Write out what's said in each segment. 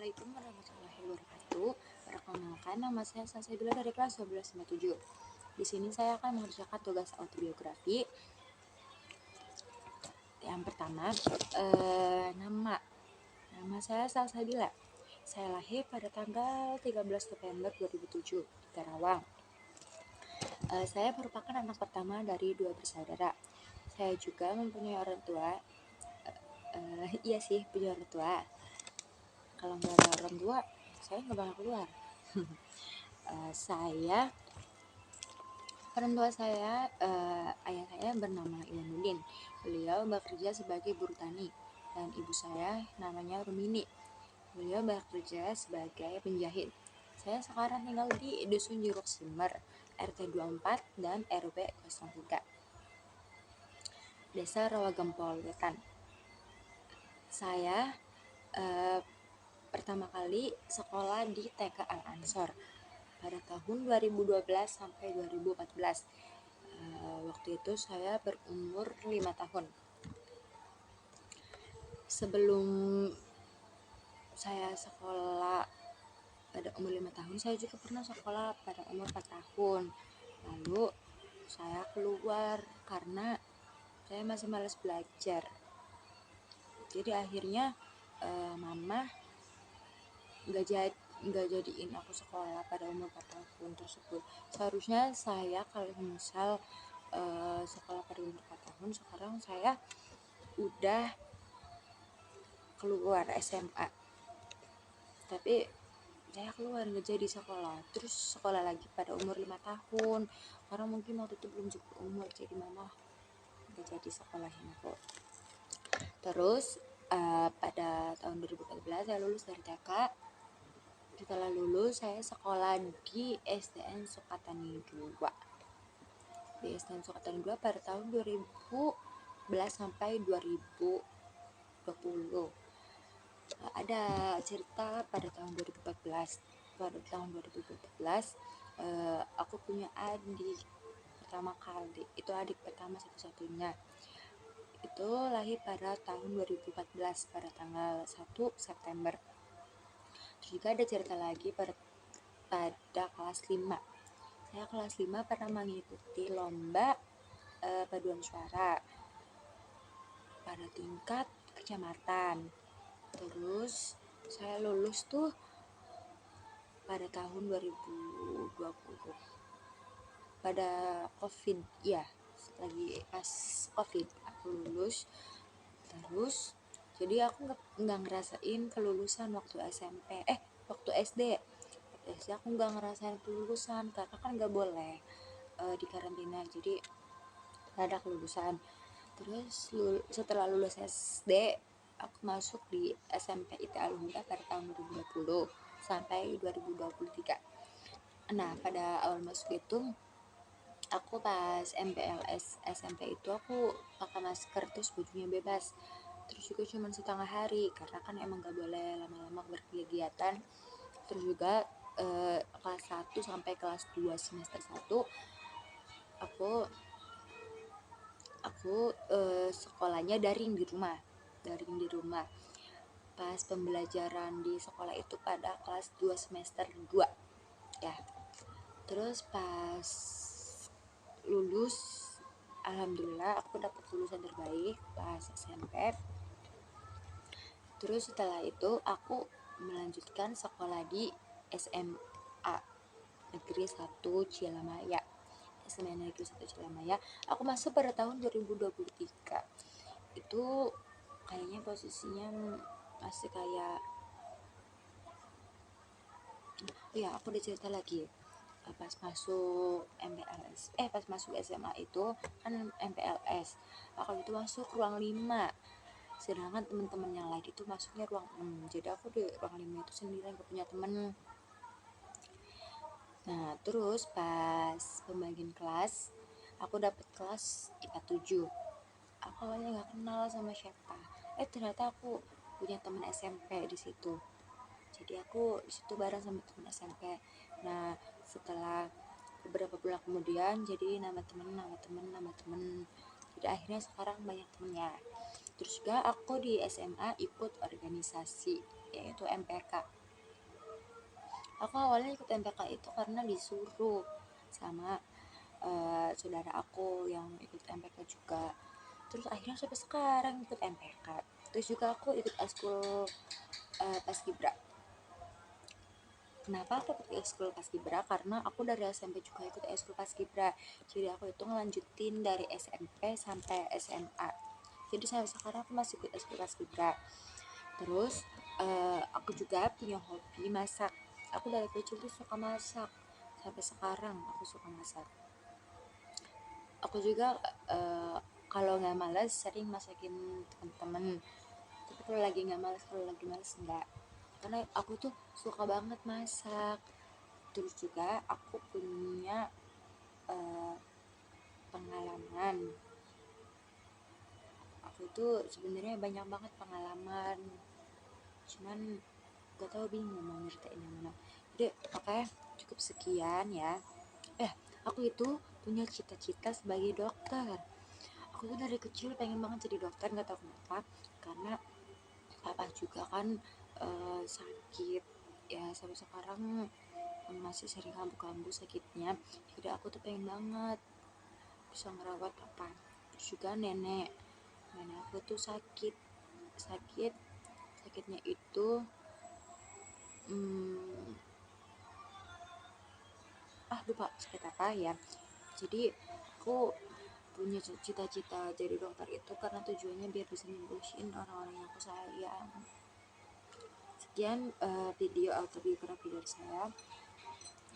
Assalamualaikum warahmatullahi wabarakatuh. Perkenalkan, nama saya Salsabila dari kelas 1297. Di sini saya akan mengerjakan tugas autobiografi. Yang pertama, nama saya Salsabila. Saya lahir pada tanggal 13 November 2007 di Karawang. Saya merupakan anak pertama dari 2 bersaudara. Saya juga mempunyai orang tua. Iya sih, punya orang tua. Kalau nggak ada orang tua, saya nggak bakal keluar. Orang tua saya, ayah saya bernama Iwanuddin. Beliau bekerja sebagai buruh tani, dan ibu saya namanya Rumini. Beliau bekerja sebagai penjahit. Saya sekarang tinggal di Dusun Jeruk Simer, RT 24 dan RW 03, Desa Rawagempol Wetan. Saya pertama kali sekolah di TK Al-Ansor pada tahun 2012 sampai 2014. Waktu itu saya berumur 5 tahun. Sebelum saya sekolah pada umur 5 tahun, saya juga pernah sekolah pada umur 4 tahun. Lalu saya keluar karena saya masih malas belajar. Jadi akhirnya mama nggak jadiin aku sekolah pada umur 4 tahun tersebut. Seharusnya saya kalau misal sekolah pada umur 4 tahun, sekarang saya udah keluar SMA, tapi saya keluar nggak jadi sekolah, terus sekolah lagi pada umur 5 tahun karena mungkin waktu itu belum cukup umur, jadi mama nggak jadi sekolahin aku. Terus pada tahun 2014 saya lulus dari TK. Setelah lulus saya sekolah di SDN Sukatani 2. Di SDN Sukatani 2 pada tahun 2011 sampai 2020. Ada cerita pada tahun 2014. Pada tahun 2014 aku punya adik pertama kali. Itu adik pertama satu-satunya. Itu lahir pada tahun 2014 pada tanggal 1 September. Juga ada cerita lagi pada kelas 5. Saya kelas 5 pernah mengikuti lomba paduan suara pada tingkat kecamatan. Terus saya lulus tuh pada tahun 2020 pada COVID ya, lagi pas COVID aku lulus. Terus jadi aku nggak ngerasain kelulusan waktu SMP, waktu SD aku nggak ngerasain kelulusan karena kan nggak boleh di karantina, jadi nggak ada kelulusan. Terus setelah lulus SD aku masuk di SMP IT Al-Huda pada tahun 2020 sampai 2023. Nah, pada awal masuk itu aku pas MPLS SMP itu aku pakai masker, terus bajunya bebas. Terus juga cuma setengah hari karena kan emang gak boleh lama-lama berkegiatan. Terus juga kelas 1 sampai kelas 2 semester 1 aku sekolahnya daring di rumah. Pas pembelajaran di sekolah itu pada kelas 2 semester 2 ya. Terus pas lulus, alhamdulillah aku dapat lulusan terbaik pas SMP. Terus setelah itu aku melanjutkan sekolah di SMA Negeri 1 Cilamaya. SMA Negeri 1 Cilamaya. Aku masuk pada tahun 2023. Itu kayaknya posisinya masih kayak ya, aku udah cerita lagi. Pas masuk MPLS, pas masuk SMA itu kan MPLS. Aku itu masuk ruang 5. Sedangkan teman-teman yang lain itu masuknya ruang 6. Jadi aku di ruang 5 itu sendirian, gak punya temen. Nah, terus pas pembagian kelas, aku dapet kelas IPA 7. Aku awalnya gak kenal sama siapa. Ternyata aku punya teman SMP di situ. Jadi aku di situ bareng sama teman SMP. Nah, setelah beberapa bulan kemudian jadi nama temen. Jadi akhirnya sekarang banyak temennya. Terus juga aku di SMA ikut organisasi yaitu MPK. Aku awalnya ikut MPK itu karena disuruh sama saudara aku yang ikut MPK juga. Terus akhirnya sampai sekarang ikut MPK. Terus juga aku ikut ekskul Paskibra. Kenapa aku ikut ekskul Paskibra? Karena aku dari SMP juga ikut ekskul Paskibra. Jadi aku itu ngelanjutin dari SMP sampai SMA. Jadi sampai sekarang aku masih ikut ekskul Paskibra. Terus aku juga punya hobi masak. Aku dari kecil tuh suka masak. Sampai sekarang aku suka masak. Aku juga kalau nggak malas sering masakin teman-teman. Tapi kalau lagi malas enggak. Karena aku tuh suka banget masak. Terus juga aku punya pengalaman. Aku tuh sebenarnya banyak banget pengalaman. Cuman gak tahu, bingung mau nyeritain yang mana. Jadi oke, cukup sekian ya. Aku itu punya cita-cita sebagai dokter. Aku tuh dari kecil pengen banget jadi dokter, nggak tahu kenapa. Karena papa juga kan sakit ya, sampai sekarang masih sering kambuh-kambuh sakitnya. Jadi aku tuh pengen banget bisa ngerawat papa. Terus juga nenek aku tuh sakit sakitnya itu lupa sakit apa ya. Jadi aku punya cita-cita jadi dokter itu karena tujuannya biar bisa nyembuhin orang-orang yang aku sayang. Sekian video autobiografi dari saya.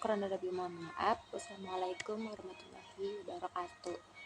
Kurang lebih mohon maaf. Wassalamualaikum warahmatullahi wabarakatuh.